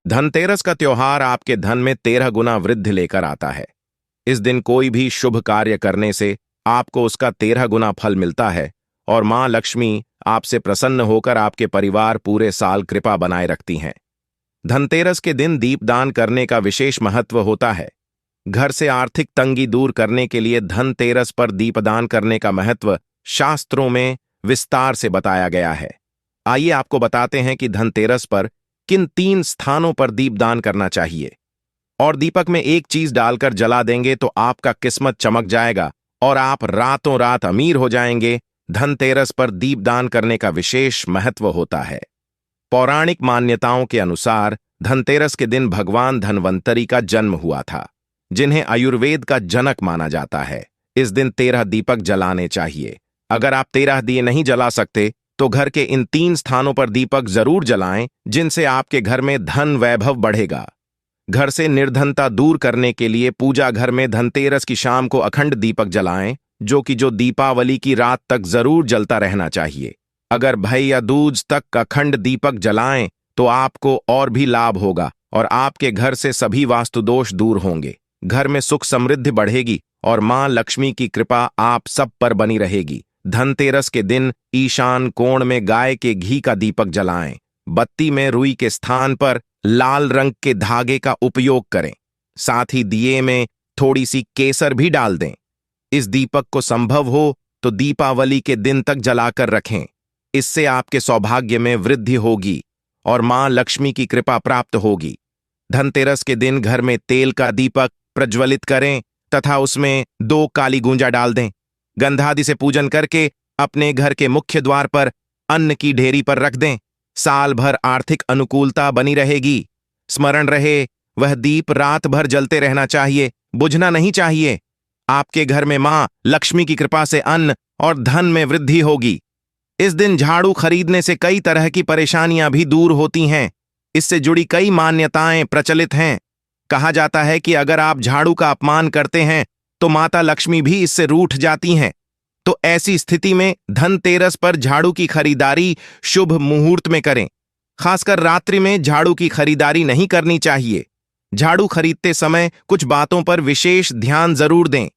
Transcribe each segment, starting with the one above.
धनतेरस का त्योहार आपके धन में 13 गुना वृद्धि लेकर आता है। इस दिन कोई भी शुभ कार्य करने से आपको उसका 13 गुना फल मिलता है और मां लक्ष्मी आपसे प्रसन्न होकर आपके परिवार पूरे साल कृपा बनाए रखती हैं। धनतेरस के दिन दीपदान करने का विशेष महत्व होता है। घर से आर्थिक तंगी दूर करने के लिए धनतेरस पर दीपदान करने का महत्व शास्त्रों में विस्तार से बताया गया है। आइए आपको बताते हैं कि धनतेरस पर किन 3 स्थानों पर दीपदान करना चाहिए। और दीपक में एक चीज डालकर जला देंगे तो आपका किस्मत चमक जाएगा और आप रातों रात अमीर हो जाएंगे। धनतेरस पर दीपदान करने का विशेष महत्व होता है। पौराणिक मान्यताओं के अनुसार धनतेरस के दिन भगवान धन्वंतरी का जन्म हुआ था, जिन्हें आयुर्वेद का जनक माना जाता है। इस दिन 13 दीपक जलाने चाहिए। अगर आप 13 दिए नहीं जला सकते तो घर के इन 3 स्थानों पर दीपक जरूर जलाएं, जिनसे आपके घर में धन वैभव बढ़ेगा। घर से निर्धनता दूर करने के लिए पूजा घर में धनतेरस की शाम को अखंड दीपक जलाएं, जो दीपावली की रात तक जरूर जलता रहना चाहिए। अगर भय या दूज तक अखंड दीपक जलाएं तो आपको और भी लाभ होगा और आपके घर से सभी वास्तुदोष दूर होंगे। घर में सुख समृद्धि बढ़ेगी और मां लक्ष्मी की कृपा आप सब पर बनी रहेगी। धनतेरस के दिन ईशान कोण में गाय के घी का दीपक जलाएं। बत्ती में रुई के स्थान पर लाल रंग के धागे का उपयोग करें। साथ ही दिए में थोड़ी सी केसर भी डाल दें। इस दीपक को संभव हो तो दीपावली के दिन तक जलाकर रखें। इससे आपके सौभाग्य में वृद्धि होगी और मां लक्ष्मी की कृपा प्राप्त होगी। धनतेरस के दिन घर में तेल का दीपक प्रज्वलित करें तथा उसमें 2 काली गूंजा डाल दें। गंधादि से पूजन करके अपने घर के मुख्य द्वार पर अन्न की ढेरी पर रख दें। साल भर आर्थिक अनुकूलता बनी रहेगी। स्मरण रहे, वह दीप रात भर जलते रहना चाहिए, बुझना नहीं चाहिए। आपके घर में मां लक्ष्मी की कृपा से अन्न और धन में वृद्धि होगी। इस दिन झाड़ू खरीदने से कई तरह की परेशानियां भी दूर होती हैं। इससे जुड़ी कई मान्यताएं प्रचलित हैं। कहा जाता है कि अगर आप झाड़ू का अपमान करते हैं तो माता लक्ष्मी भी इससे रूठ जाती हैं। तो ऐसी स्थिति में धनतेरस पर झाड़ू की खरीदारी शुभ मुहूर्त में करें। खासकर रात्रि में झाड़ू की खरीदारी नहीं करनी चाहिए। झाड़ू खरीदते समय कुछ बातों पर विशेष ध्यान जरूर दें।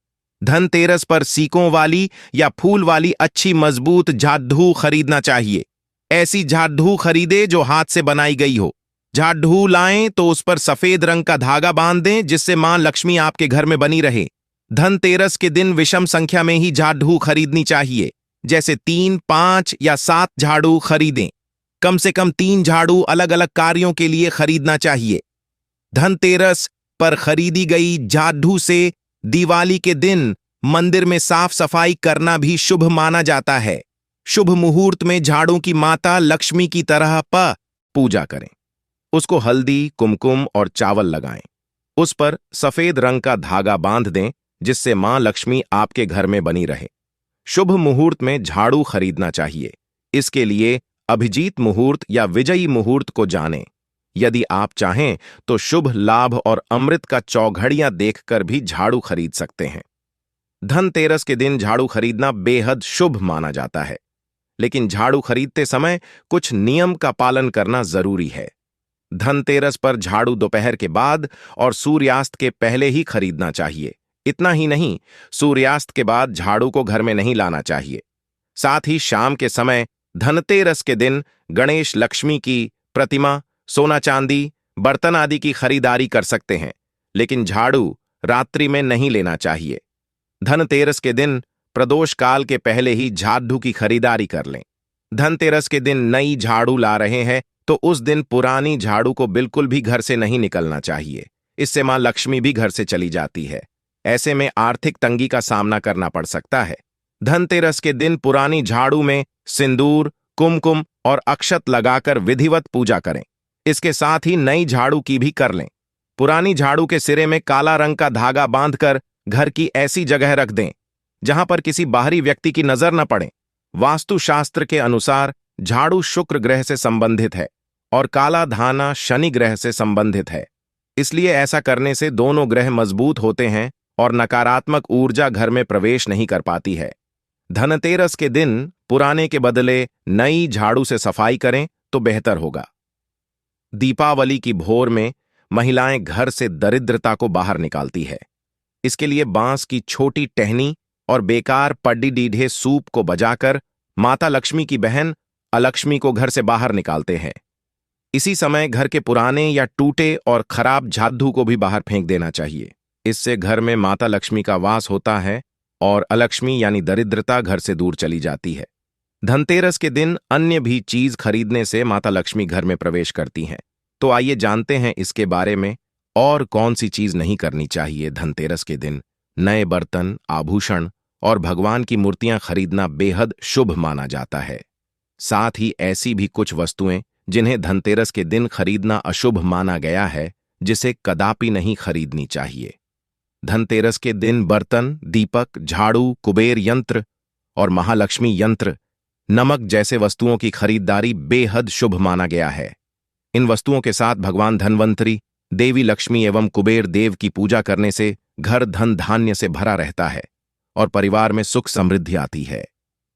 धनतेरस पर सीकों वाली या फूल वाली अच्छी मजबूत झाड़ू खरीदना चाहिए। ऐसी झाड़ू खरीदे जो हाथ से बनाई गई हो। झाड़ू लाएं तो उस पर सफेद रंग का धागा बांध दें, जिससे मां लक्ष्मी आपके घर में बनी रहे। धनतेरस के दिन विषम संख्या में ही झाड़ू खरीदनी चाहिए, जैसे 3, 5 या 7 झाड़ू खरीदें। कम से कम 3 झाड़ू अलग अलग कार्यों के लिए खरीदना चाहिए। धनतेरस पर खरीदी गई झाड़ू से दिवाली के दिन मंदिर में साफ सफाई करना भी शुभ माना जाता है। शुभ मुहूर्त में झाड़ू की माता लक्ष्मी की तरह पूजा करें। उसको हल्दी, कुमकुम और चावल लगाएं। उस पर सफेद रंग का धागा बांध दें, जिससे मां लक्ष्मी आपके घर में बनी रहे। शुभ मुहूर्त में झाड़ू खरीदना चाहिए। इसके लिए अभिजीत मुहूर्त या विजयी मुहूर्त को जानें। यदि आप चाहें तो शुभ लाभ और अमृत का चौघड़ियां देखकर भी झाड़ू खरीद सकते हैं। धनतेरस के दिन झाड़ू खरीदना बेहद शुभ माना जाता है, लेकिन झाड़ू खरीदते समय कुछ नियम का पालन करना जरूरी है। धनतेरस पर झाड़ू दोपहर के बाद और सूर्यास्त के पहले ही खरीदना चाहिए। इतना ही नहीं, सूर्यास्त के बाद झाड़ू को घर में नहीं लाना चाहिए। साथ ही शाम के समय धनतेरस के दिन गणेश लक्ष्मी की प्रतिमा, सोना चांदी, बर्तन आदि की खरीदारी कर सकते हैं, लेकिन झाड़ू रात्रि में नहीं लेना चाहिए। धनतेरस के दिन प्रदोष काल के पहले ही झाड़ू की खरीदारी कर लें। धनतेरस के दिन नई झाड़ू ला रहे हैं तो उस दिन पुरानी झाड़ू को बिल्कुल भी घर से नहीं निकलना चाहिए। इससे मां लक्ष्मी भी घर से चली जाती है। ऐसे में आर्थिक तंगी का सामना करना पड़ सकता है। धनतेरस के दिन पुरानी झाड़ू में सिंदूर, कुमकुम और अक्षत लगाकर विधिवत पूजा करें। इसके साथ ही नई झाड़ू की भी कर लें। पुरानी झाड़ू के सिरे में काला रंग का धागा बांधकर घर की ऐसी जगह रख दें जहां पर किसी बाहरी व्यक्ति की नजर न पड़े। वास्तुशास्त्र के अनुसार झाड़ू शुक्र ग्रह से संबंधित है और काला धाना शनि ग्रह से संबंधित है। इसलिए ऐसा करने से दोनों ग्रह मजबूत होते हैं और नकारात्मक ऊर्जा घर में प्रवेश नहीं कर पाती है। धनतेरस के दिन पुराने के बदले नई झाड़ू से सफाई करें तो बेहतर होगा। दीपावली की भोर में महिलाएं घर से दरिद्रता को बाहर निकालती है। इसके लिए बांस की छोटी टहनी और बेकार पड्डी डीढ़े सूप को बजाकर माता लक्ष्मी की बहन अलक्ष्मी को घर से बाहर निकालते हैं। इसी समय घर के पुराने या टूटे और खराब झाड़ू को भी बाहर फेंक देना चाहिए। इससे घर में माता लक्ष्मी का वास होता है और अलक्ष्मी यानी दरिद्रता घर से दूर चली जाती है। धनतेरस के दिन अन्य भी चीज खरीदने से माता लक्ष्मी घर में प्रवेश करती हैं। तो आइए जानते हैं इसके बारे में और कौन सी चीज नहीं करनी चाहिए। धनतेरस के दिन नए बर्तन, आभूषण और भगवान की मूर्तियां खरीदना बेहद शुभ माना जाता है। साथ ही ऐसी भी कुछ वस्तुएं जिन्हें धनतेरस के दिन खरीदना अशुभ माना गया है, जिसे कदापि नहीं खरीदनी चाहिए। धनतेरस के दिन बर्तन, दीपक, झाड़ू, कुबेर यंत्र और महालक्ष्मी यंत्र, नमक जैसे वस्तुओं की खरीदारी बेहद शुभ माना गया है। इन वस्तुओं के साथ भगवान धनवंतरी, देवी लक्ष्मी एवं कुबेर देव की पूजा करने से घर धन धान्य से भरा रहता है और परिवार में सुख समृद्धि आती है।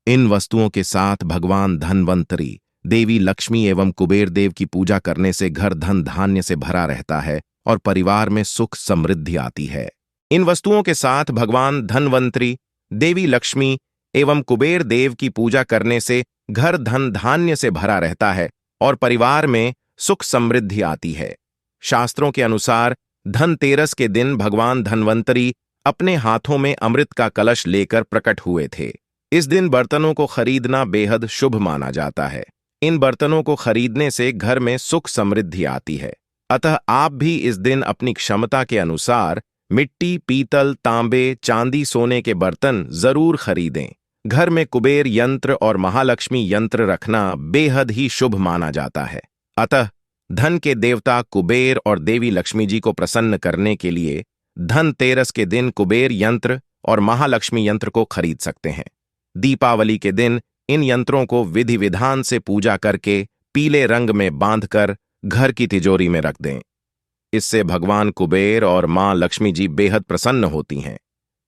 इन वस्तुओं के साथ भगवान धनवंतरी, देवी लक्ष्मी एवं कुबेर देव की पूजा करने से घर धन धान्य से भरा रहता है और परिवार में सुख समृद्धि आती है। इन वस्तुओं के साथ भगवान धनवंतरी, देवी लक्ष्मी एवं कुबेर देव की पूजा करने से घर धन धान्य से भरा रहता है और परिवार में सुख समृद्धि आती है। शास्त्रों के अनुसार धनतेरस के दिन भगवान धनवंतरी अपने हाथों में अमृत का कलश लेकर प्रकट हुए थे। इस दिन बर्तनों को खरीदना बेहद शुभ माना जाता है। इन बर्तनों को खरीदने से घर में सुख समृद्धि आती है। अतः आप भी इस दिन अपनी क्षमता के अनुसार मिट्टी, पीतल, तांबे, चांदी, सोने के बर्तन जरूर खरीदें। घर में कुबेर यंत्र और महालक्ष्मी यंत्र रखना बेहद ही शुभ माना जाता है। अतः धन के देवता कुबेर और देवी लक्ष्मी जी को प्रसन्न करने के लिए धनतेरस के दिन कुबेर यंत्र और महालक्ष्मी यंत्र को खरीद सकते हैं। दीपावली के दिन इन यंत्रों को विधि विधान से पूजा करके पीले रंग में बांधकर घर की तिजोरी में रख दें। इससे भगवान कुबेर और मां लक्ष्मी जी बेहद प्रसन्न होती हैं।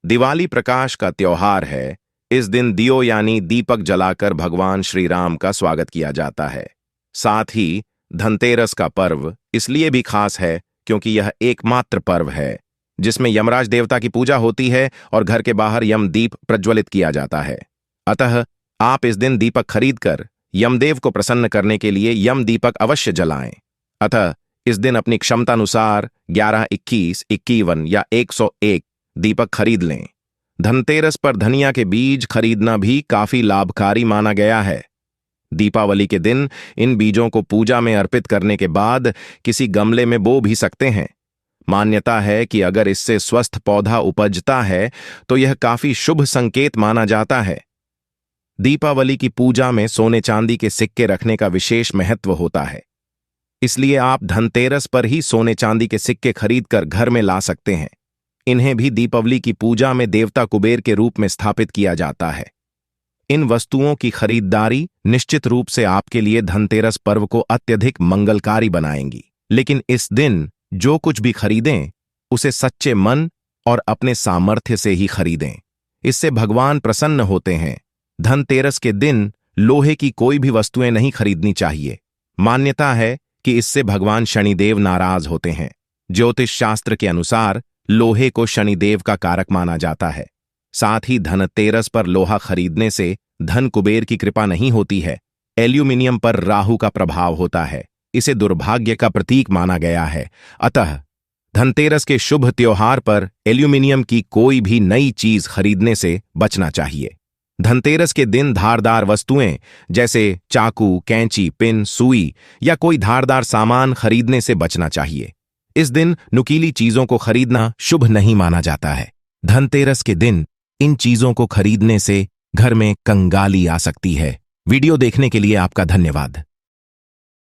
दिवाली प्रकाश का त्योहार है। इस दिन दियो यानी दीपक जलाकर भगवान श्री राम का स्वागत किया जाता है। साथ ही धनतेरस का पर्व इसलिए भी खास है क्योंकि यह एकमात्र पर्व है जिसमें यमराज देवता की पूजा होती है और घर के बाहर यम दीप प्रज्वलित किया जाता है। अतः आप इस दिन दीपक खरीदकर यमदेव को प्रसन्न करने के लिए यम दीपक अवश्य जलाएं। अतः इस दिन अपनी क्षमतानुसार 11, 21, 51 या 101 दीपक खरीद लें। धनतेरस पर धनिया के बीज खरीदना भी काफी लाभकारी माना गया है। दीपावली के दिन इन बीजों को पूजा में अर्पित करने के बाद किसी गमले में बो भी सकते हैं। मान्यता है कि अगर इससे स्वस्थ पौधा उपजता है तो यह काफी शुभ संकेत माना जाता है। दीपावली की पूजा में सोने चांदी के सिक्के रखने का विशेष महत्व होता है। इसलिए आप धनतेरस पर ही सोने चांदी के सिक्के खरीदकर घर में ला सकते हैं। इन्हें भी दीपावली की पूजा में देवता कुबेर के रूप में स्थापित किया जाता है। इन वस्तुओं की खरीदारी निश्चित रूप से आपके लिए धनतेरस पर्व को अत्यधिक मंगलकारी बनाएंगी। लेकिन इस दिन जो कुछ भी खरीदें उसे सच्चे मन और अपने सामर्थ्य से ही खरीदें। इससे भगवान प्रसन्न होते हैं। धनतेरस के दिन लोहे की कोई भी वस्तुएं नहीं खरीदनी चाहिए। मान्यता है कि इससे भगवान शनिदेव नाराज होते हैं। ज्योतिष शास्त्र के अनुसार लोहे को शनिदेव का कारक माना जाता है। साथ ही धनतेरस पर लोहा खरीदने से धन कुबेर की कृपा नहीं होती है। एल्यूमिनियम पर राहु का प्रभाव होता है। इसे दुर्भाग्य का प्रतीक माना गया है। अतः धनतेरस के शुभ त्योहार पर एल्यूमिनियम की कोई भी नई चीज खरीदने से बचना चाहिए। धनतेरस के दिन धारदार वस्तुएं जैसे चाकू, कैंची, पिन, सुई या कोई धारदार सामान खरीदने से बचना चाहिए। इस दिन नुकीली चीजों को खरीदना शुभ नहीं माना जाता है। धनतेरस के दिन इन चीजों को खरीदने से घर में कंगाली आ सकती है। वीडियो देखने के लिए आपका धन्यवाद।